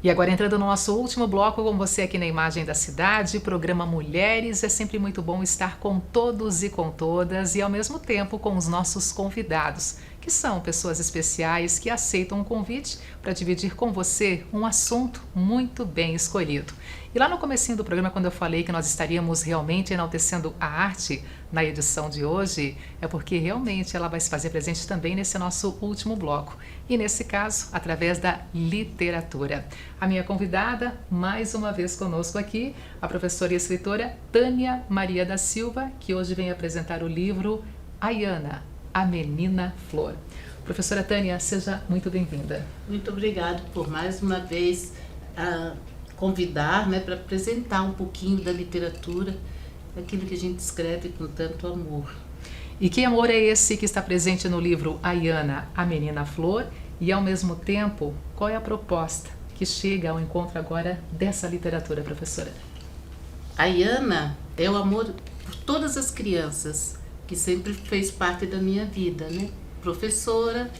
E agora entrando no nosso último bloco, com você aqui na Imagem da Cidade, programa Mulheres. É sempre muito bom estar com todos e com todas e ao mesmo tempo com os nossos convidados, que são pessoas especiais que aceitam um convite para dividir com você um assunto muito bem escolhido. E lá no comecinho do programa, quando eu falei que nós estaríamos realmente enaltecendo a arte na edição de hoje, é porque realmente ela vai se fazer presente também nesse nosso último bloco. E nesse caso, através da literatura. A minha convidada, mais uma vez conosco aqui, a professora e escritora Tânia Maria da Silva, que hoje vem apresentar o livro Ayana, a Menina Flor. Professora Tânia, seja muito bem-vinda. Muito obrigada por mais uma vez convidar, para apresentar um pouquinho da literatura, aquilo que a gente escreve com tanto amor. E que amor é esse que está presente no livro Ayana, a Menina Flor? E ao mesmo tempo, qual é a proposta que chega ao encontro agora dessa literatura, professora? Ayana é o amor por todas as crianças, que sempre fez parte da minha vida, Professora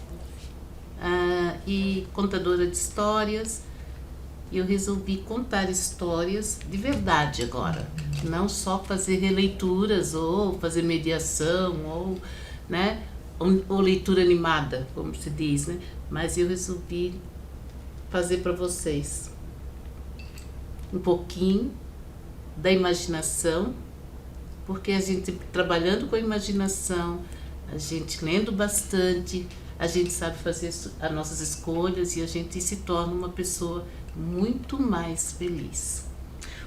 e contadora de histórias. E eu resolvi contar histórias de verdade agora, não só fazer releituras ou fazer mediação ou leitura animada, como se diz, Mas eu resolvi fazer para vocês um pouquinho da imaginação, porque a gente trabalhando com a imaginação, a gente lendo bastante, a gente sabe fazer as nossas escolhas e a gente se torna uma pessoa muito mais feliz.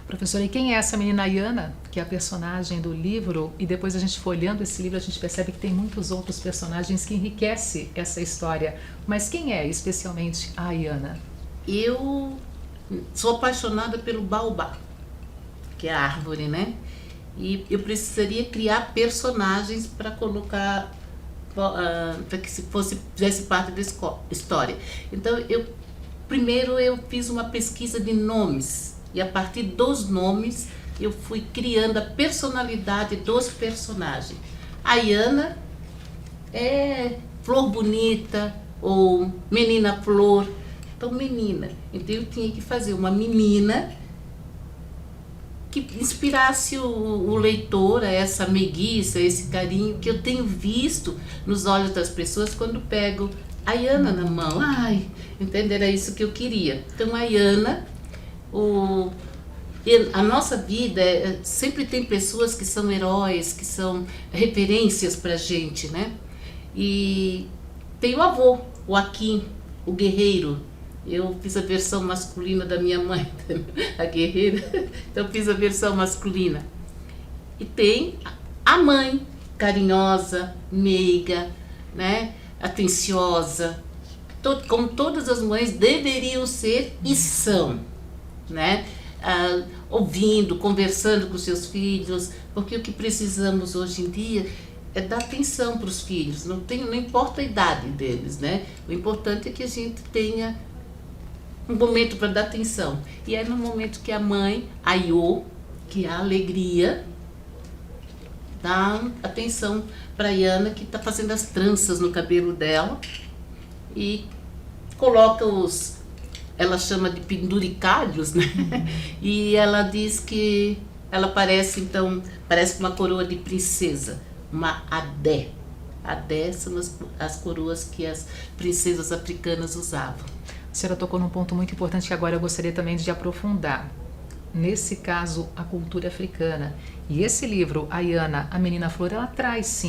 Professora, e quem é essa menina Ayana, que é a personagem do livro? E depois a gente folheando esse livro, a gente percebe que tem muitos outros personagens que enriquecem essa história. Mas quem é especialmente a Ayana? Eu sou apaixonada pelo baobá, que é a árvore, E eu precisaria criar personagens para colocar, para que fizesse parte da história. Então, primeiro eu fiz uma pesquisa de nomes, e a partir dos nomes eu fui criando a personalidade dos personagens. A Ayana é flor bonita, ou menina flor, então menina. Então eu tinha que fazer uma menina que inspirasse o leitor a essa meiguiça, a esse carinho que eu tenho visto nos olhos das pessoas quando pego a Ayana na mão. Entende? Era isso que eu queria. Então, a Ayana, a nossa vida, sempre tem pessoas que são heróis, que são referências pra gente, E tem o avô, o Akin, o guerreiro. Eu fiz a versão masculina da minha mãe, a guerreira, então eu fiz a versão masculina. E tem a mãe, carinhosa, meiga, atenciosa, como todas as mães deveriam ser e são, ouvindo, conversando com seus filhos, porque o que precisamos hoje em dia é dar atenção para os filhos, não importa a idade deles, O importante é que a gente tenha um momento para dar atenção. E é no momento que a mãe, a Iô, que é a alegria, dá atenção para a Ayana, que está fazendo as tranças no cabelo dela e coloca ela chama de penduricalhos, E ela diz que ela parece uma coroa de princesa, uma adé. Adé são as coroas que as princesas africanas usavam. A senhora tocou num ponto muito importante que agora eu gostaria também de aprofundar. Nesse caso, a cultura africana. E esse livro, Ayana, a Menina Flor, ela traz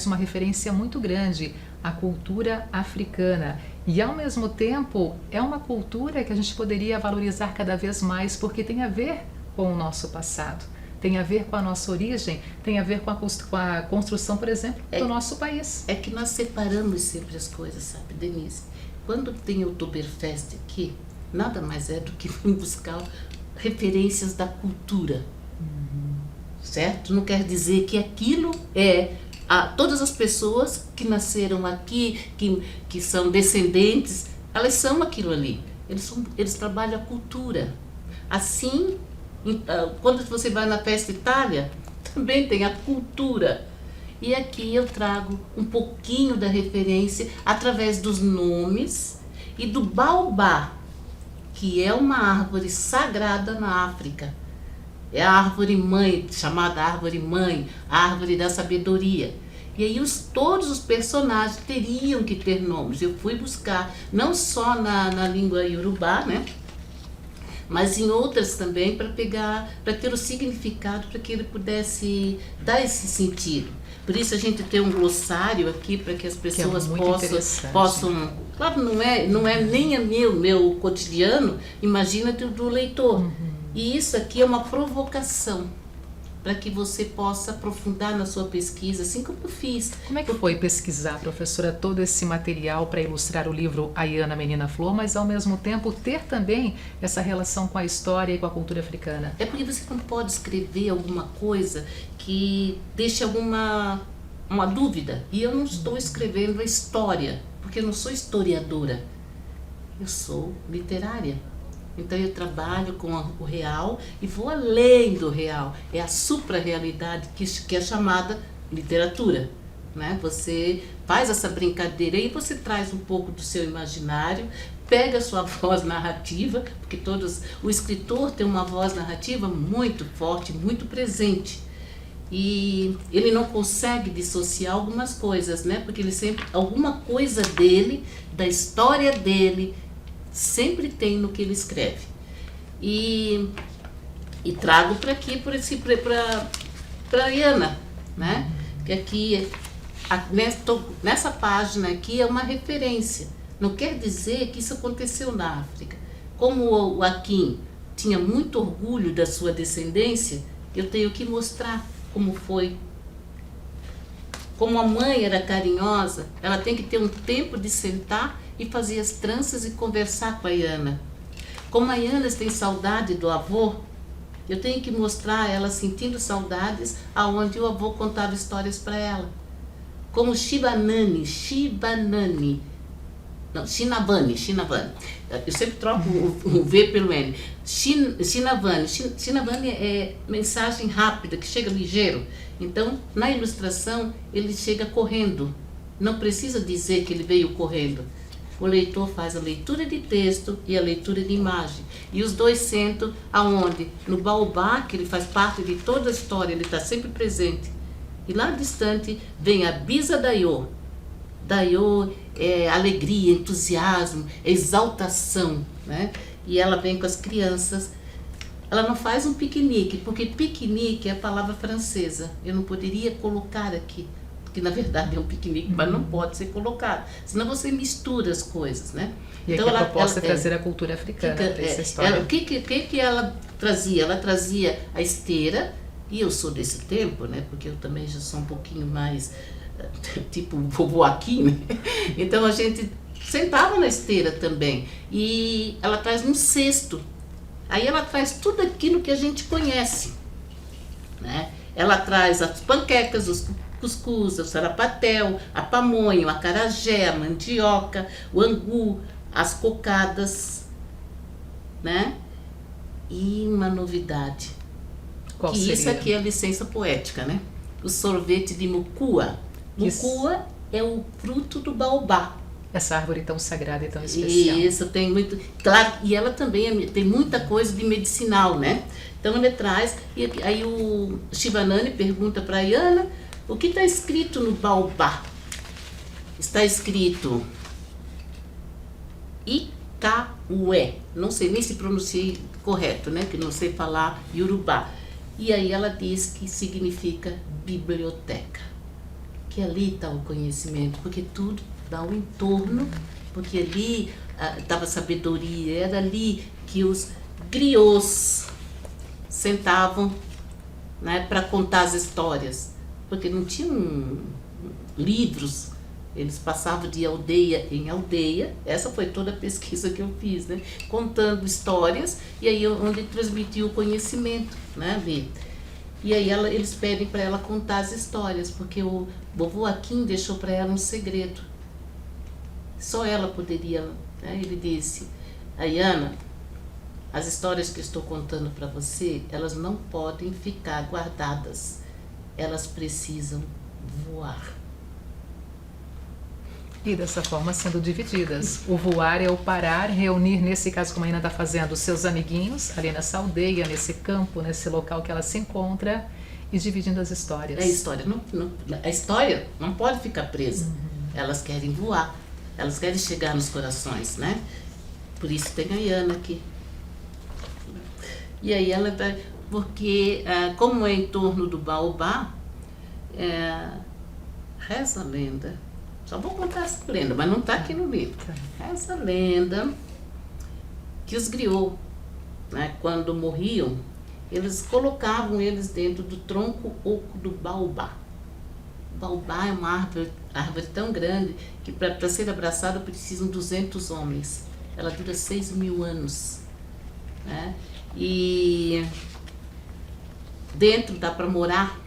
uma referência muito grande à cultura africana. E, ao mesmo tempo, é uma cultura que a gente poderia valorizar cada vez mais, porque tem a ver com o nosso passado, tem a ver com a nossa origem, tem a ver com a construção, por exemplo, do nosso país. É que nós separamos sempre as coisas, sabe, Denise? Quando tem o Oktoberfest aqui, nada mais é do que vir buscar referências da cultura, certo? Não quer dizer que aquilo é todas as pessoas que nasceram aqui, que são descendentes, elas são aquilo ali. Eles trabalham a cultura. Assim, quando você vai na Festa Itália, também tem a cultura. E aqui eu trago um pouquinho da referência através dos nomes e do baobá, que é uma árvore sagrada na África. É a árvore mãe, chamada árvore mãe, a árvore da sabedoria. E aí todos os personagens teriam que ter nomes. Eu fui buscar, não só na língua iorubá, né? Mas em outras também, para ter o significado, para que ele pudesse dar esse sentido. Por isso a gente tem um glossário aqui para que as pessoas possam. Claro, não é nem meu cotidiano, imagina do leitor. E isso aqui é uma provocação para que você possa aprofundar na sua pesquisa, assim como eu fiz. Como é que foi pesquisar, professora, todo esse material para ilustrar o livro Ayana Menina Flor, mas ao mesmo tempo ter também essa relação com a história e com a cultura africana? É porque você não pode escrever alguma coisa que deixe uma dúvida. E eu não estou escrevendo a história, porque eu não sou historiadora, eu sou literária. Então eu trabalho com o real e vou além do real. É a supra-realidade que é chamada literatura, né? Você faz essa brincadeira e você traz um pouco do seu imaginário, pega a sua voz narrativa, porque o escritor tem uma voz narrativa muito forte, muito presente. E ele não consegue dissociar algumas coisas, né? Porque ele sempre, alguma coisa dele, da história dele, sempre tem no que ele escreve. E trago para aqui, para Ayana, né? Que aqui, nessa página aqui é uma referência. Não quer dizer que isso aconteceu na África. Como o Akin tinha muito orgulho da sua descendência, eu tenho que mostrar como foi. Como a mãe era carinhosa, ela tem que ter um tempo de sentar e fazer as tranças e conversar com a Ayana. Como a Ayana tem saudade do avô, eu tenho que mostrar ela sentindo saudades aonde o avô contava histórias para ela. Como Shinavani. Eu sempre troco o V pelo N. Shinavani é mensagem rápida, que chega ligeiro. Então, na ilustração, ele chega correndo. Não precisa dizer que ele veio correndo. O leitor faz a leitura de texto e a leitura de imagem. E os dois sentam aonde? No baobá, que ele faz parte de toda a história, ele está sempre presente. E lá distante vem a Bisa Daiô. Daiô é alegria, entusiasmo, exaltação, né? E ela vem com as crianças. Ela não faz um piquenique, porque piquenique é a palavra francesa. Eu não poderia colocar aqui, porque na verdade é um piquenique, mas não pode ser colocado. Senão você mistura as coisas, né? E então, aqui a proposta é trazer a cultura africana para essa história. O que ela trazia? Ela trazia a esteira, e eu sou desse tempo, né? Porque eu também já sou um pouquinho mais, tipo, vovô aqui, né? Então a gente sentava na esteira também. E ela traz um cesto. Aí ela traz tudo aquilo que a gente conhece, né? Ela traz as panquecas, os cuscuz, o sarapatel, a pamonha, o acarajé, a mandioca, o angu, as cocadas, né? E uma novidade. Qual seria? Isso aqui é a licença poética, né? O sorvete de mucua. Mucua é o fruto do baobá. Essa árvore tão sagrada e tão especial. Isso, tem muito. Claro, e ela também tem muita coisa de medicinal, né? Então ele traz, e aí o Shivanani pergunta para a Ayana o que está escrito no baobá. Está escrito Ikaué. Não sei nem se pronunciei correto, né? Que não sei falar iorubá. E aí ela diz que significa biblioteca. Que ali está o conhecimento, porque tudo dá um entorno, porque ali estava sabedoria, era ali que os griots sentavam, né, para contar as histórias, porque não tinham livros, eles passavam de aldeia em aldeia. Essa foi toda a pesquisa que eu fiz, né, contando histórias, e aí onde transmitia o conhecimento, né, ali. E aí eles pedem para ela contar as histórias, porque o vovô Akin deixou para ela um segredo. Só ela poderia, né? Ele disse: Ayana, as histórias que estou contando para você, elas não podem ficar guardadas. Elas precisam voar. E dessa forma sendo divididas. O voar é o parar, reunir, nesse caso como a Ina está fazendo, os seus amiguinhos ali nessa aldeia, nesse campo, nesse local que ela se encontra e dividindo as histórias. A história não pode ficar presa. Elas querem voar, elas querem chegar nos corações, né? Por isso tem a Iana aqui. E aí ela vai... Porque, como é em torno do baobá, reza a lenda. Só vou contar essa lenda, mas não está aqui no livro. Essa lenda que os griots, né, quando morriam, eles colocavam eles dentro do tronco oco do baobá. O baobá é uma árvore tão grande que para ser abraçada precisam 200 homens. Ela dura 6.000 anos. Né? E dentro dá para morar.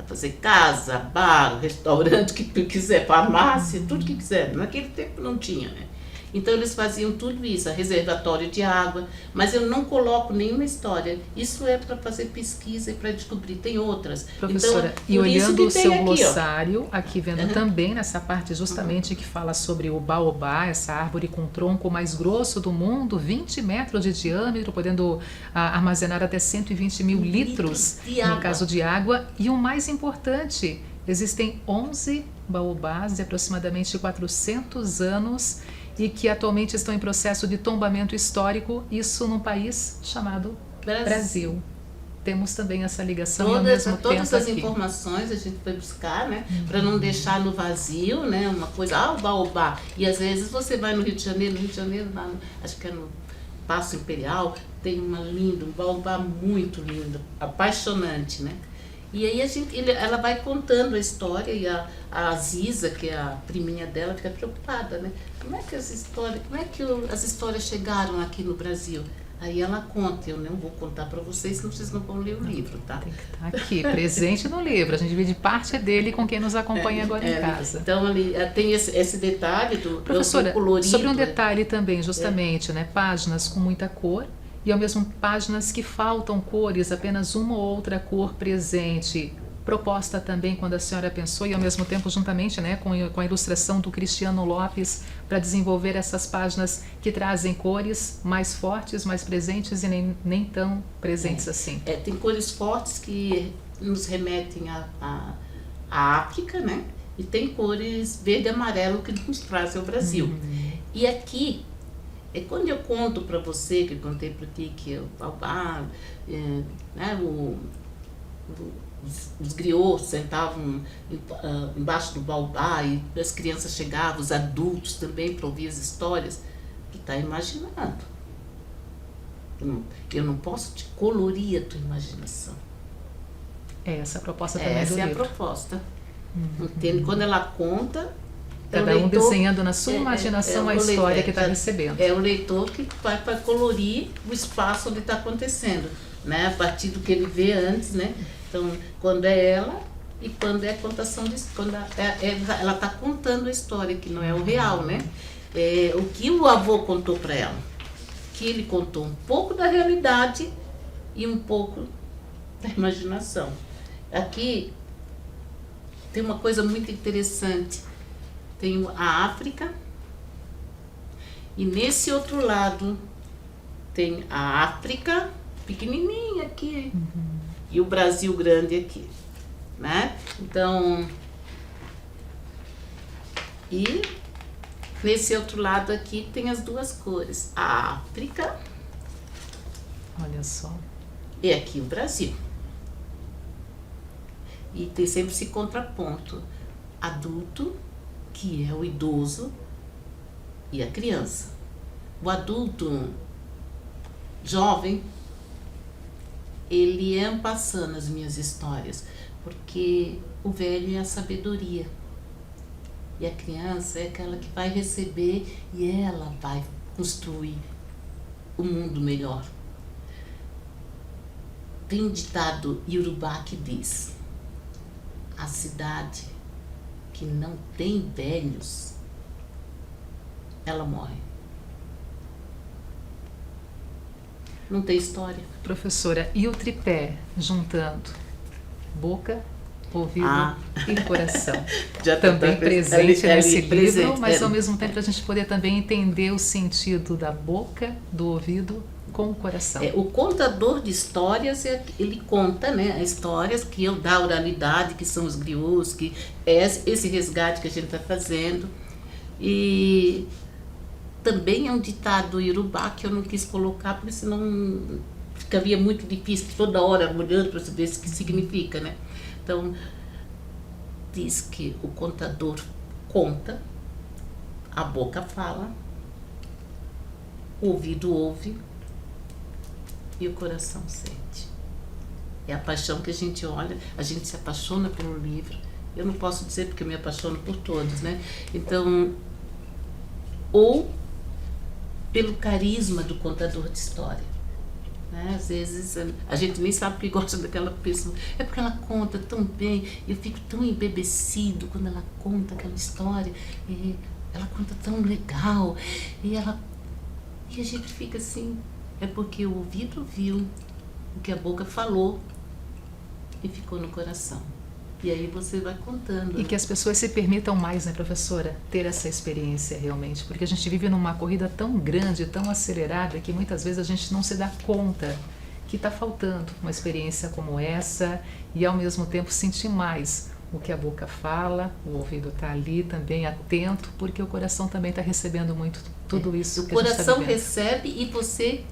Fazer casa, bar, restaurante, que quiser, farmácia, tudo que quiser. Naquele tempo não tinha, né? Então eles faziam tudo isso, reservatório de água, mas eu não coloco nenhuma história. Isso é para fazer pesquisa e para descobrir. Tem outras. Professora, então, e olhando o seu aqui, glossário, aqui vendo também nessa parte justamente que fala sobre o baobá, essa árvore com o tronco mais grosso do mundo, 20 metros de diâmetro, podendo armazenar até 120.000 litros, no caso de água. E o mais importante, existem 11 baobás de aproximadamente 400 anos e que atualmente estão em processo de tombamento histórico, isso num país chamado Brasil. Temos também essa ligação todas as aqui. Informações a gente foi buscar, né, para não deixar no vazio, né, uma coisa, o baobá. E às vezes você vai no Rio de Janeiro, lá acho que é no Paço Imperial, tem um baobá muito lindo, apaixonante, né? E aí ela vai contando a história e a Ziza, que é a priminha dela, fica preocupada, né? Como é que as histórias chegaram aqui no Brasil? Aí ela conta, eu não vou contar para vocês, senão vocês não vão ler o livro, tá? Tem que estar aqui, presente no livro. A gente divide parte dele com quem nos acompanha agora em casa. Então ali tem esse detalhe do colorido. Sobre um detalhe também, justamente, né? Páginas com muita cor. E ao mesmo páginas que faltam cores, apenas uma ou outra cor presente. Proposta também quando a senhora pensou e ao mesmo tempo juntamente, né, com a ilustração do Cristiano Lopes para desenvolver essas páginas que trazem cores mais fortes, mais presentes e nem tão presentes assim. Tem cores fortes que nos remetem à África, né? E tem cores verde e amarelo que nos trazem ao Brasil. E aqui quando eu conto para você, que eu contei para ti que o baobá, né, os griots sentavam embaixo do baobá e as crianças chegavam, os adultos também para ouvir as histórias, tu está imaginando. Eu não posso te colorir a tua imaginação. Essa a proposta também do livro. Essa é a proposta. Entende? Quando ela conta, cada um desenhando na sua imaginação a história que está recebendo. É o leitor que vai para colorir o espaço onde está acontecendo, né? A partir do que ele vê antes, né? Então, quando é ela e quando é a contação de quando ela está contando a história, que não é o real, né? O que o avô contou para ela, que ele contou um pouco da realidade e um pouco da imaginação. Aqui tem uma coisa muito interessante. Tem a África e nesse outro lado tem a África pequenininha aqui e o Brasil grande aqui, né? Então, e nesse outro lado aqui tem as duas cores, a África, olha só, e aqui o Brasil. E tem sempre esse contraponto, adulto, que é o idoso, e a criança. O adulto jovem, ele é passando as minhas histórias, porque o velho é a sabedoria. E a criança é aquela que vai receber e ela vai construir o mundo melhor. Tem um ditado iorubá que diz: a cidade que não tem velhos, ela morre. Não tem história. Professora, e o tripé juntando boca, ouvido e coração. Já Também presente nesse livro, presente, mas ao mesmo tempo a gente poder também entender o sentido da boca, do ouvido com o coração. O contador de histórias, ele conta, né, histórias que eu da oralidade, que são os griots, que é esse resgate que a gente está fazendo. E também é um ditado iorubá que eu não quis colocar, porque senão ficaria muito difícil, toda hora olhando para saber o que significa, né? Então, diz que o contador conta, a boca fala, o ouvido ouve e o coração sente. É a paixão que a gente olha, a gente se apaixona pelo livro. Eu não posso dizer porque eu me apaixono por todos, né? Então, ou pelo carisma do contador de história. Né? Às vezes a gente nem sabe que gosta daquela pessoa. É porque ela conta tão bem, eu fico tão embebecido quando ela conta aquela história. E ela conta tão legal. E a gente fica assim, é porque o ouvido viu o que a boca falou e ficou no coração. E aí você vai contando. E que as pessoas se permitam mais, né, professora, ter essa experiência realmente. Porque a gente vive numa corrida tão grande, tão acelerada, que muitas vezes a gente não se dá conta que está faltando uma experiência como essa e ao mesmo tempo sentir mais o que a boca fala, o ouvido está ali também atento, porque o coração também está recebendo muito tudo isso. O coração recebe e você...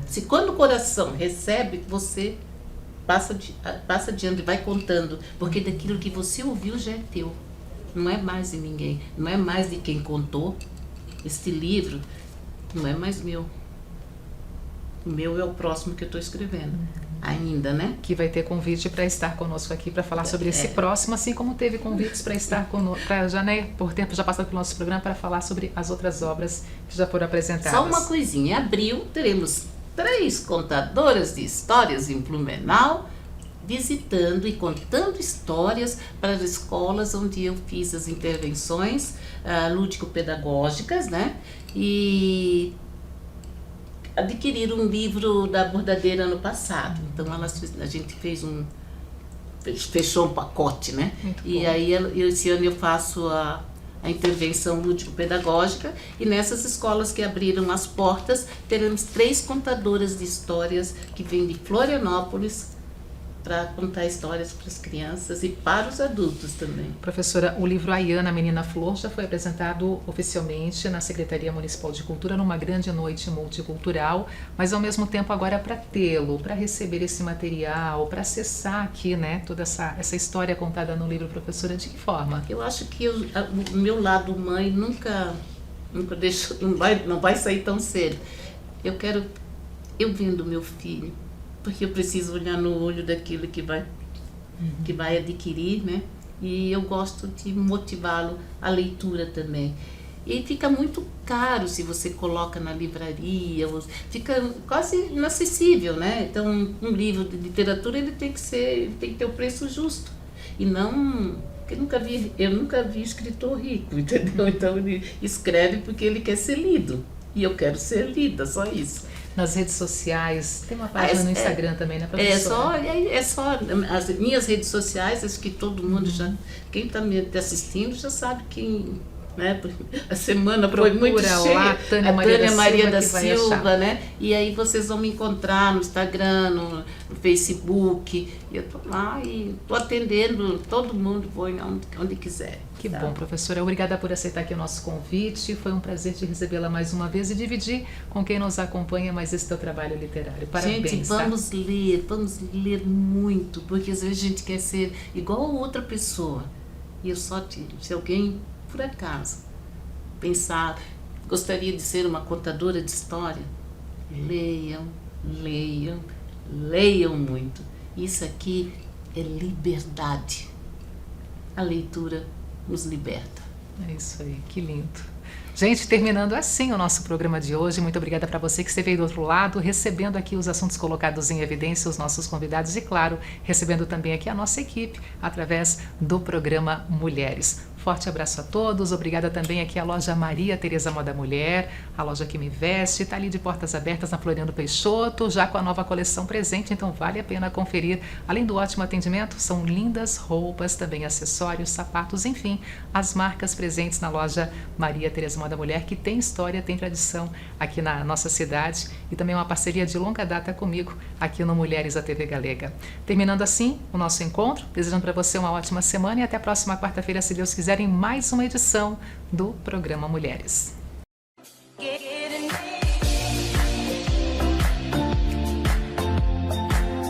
Se quando o coração recebe, você passa adiante, vai contando, porque daquilo que você ouviu já é teu, não é mais de ninguém, não é mais de quem contou. Este livro não é mais meu, o meu é o próximo que eu estou escrevendo ainda, né? Que vai ter convite para estar conosco aqui para falar sobre esse próximo, assim como teve convites para estar conosco, já, né, por tempo já passado pelo nosso programa, para falar sobre as outras obras que já foram apresentadas. Só uma coisinha, em abril teremos 3 contadoras de histórias em Blumenau, visitando e contando histórias para as escolas onde eu fiz as intervenções lúdico-pedagógicas, né? E adquiriram um livro da Bordadeira ano passado. Então a gente fechou um pacote, né? Muito e bom. aí esse ano eu faço a intervenção lúdico-pedagógica, e nessas escolas que abriram as portas, teremos 3 contadoras de histórias que vêm de Florianópolis para contar histórias para as crianças e para os adultos também. Professora, o livro Ayana, Menina Flor, já foi apresentado oficialmente na Secretaria Municipal de Cultura numa grande noite multicultural, mas ao mesmo tempo agora para tê-lo, para receber esse material, para acessar aqui, né, toda essa história contada no livro, professora, de que forma? Eu acho que o meu lado mãe nunca deixou, não vai sair tão cedo. Eu vendo meu filho, porque eu preciso olhar no olho daquilo que vai adquirir, né? E eu gosto de motivá-lo à leitura também. E fica muito caro se você coloca na livraria, fica quase inacessível, né? Então, um livro de literatura ele tem que ter o preço justo. E não... Eu nunca vi escritor rico, entendeu? Então ele escreve porque ele quer ser lido. E eu quero ser lida, só isso. Nas redes sociais, tem uma página no Instagram também, né, professora? É só as minhas redes sociais, acho que todo mundo já, quem está me assistindo já sabe quem, né? A semana foi muito cheia. Lá, Tânia Maria da Silva, né? E aí vocês vão me encontrar no Instagram, no Facebook. E eu tô lá e tô atendendo todo mundo, vou onde quiser. Que bom, professora. Obrigada por aceitar aqui o nosso convite. Foi um prazer te recebê-la mais uma vez e dividir com quem nos acompanha mais esse teu trabalho literário. Parabéns. Gente, vamos ler muito, porque às vezes a gente quer ser igual a outra pessoa. E eu só tiro. Se alguém, por acaso, pensar, gostaria de ser uma contadora de história, leiam muito. Isso aqui é liberdade. A leitura nos liberta. É isso aí, que lindo. Gente, terminando assim o nosso programa de hoje, muito obrigada para você que esteve aí do outro lado, recebendo aqui os assuntos colocados em evidência, os nossos convidados e, claro, recebendo também aqui a nossa equipe através do programa Mulheres. Forte abraço a todos. Obrigada também aqui à loja Maria Tereza Moda Mulher, a loja que me veste, está ali de portas abertas na Floriano Peixoto, já com a nova coleção presente, então vale a pena conferir. Além do ótimo atendimento, são lindas roupas, também acessórios, sapatos, enfim, as marcas presentes na loja Maria Tereza Moda Mulher, que tem história, tem tradição aqui na nossa cidade e também uma parceria de longa data comigo aqui no Mulheres da TV Galega. Terminando assim o nosso encontro, desejando para você uma ótima semana e até a próxima quarta-feira, se Deus quiser, em mais uma edição do programa Mulheres.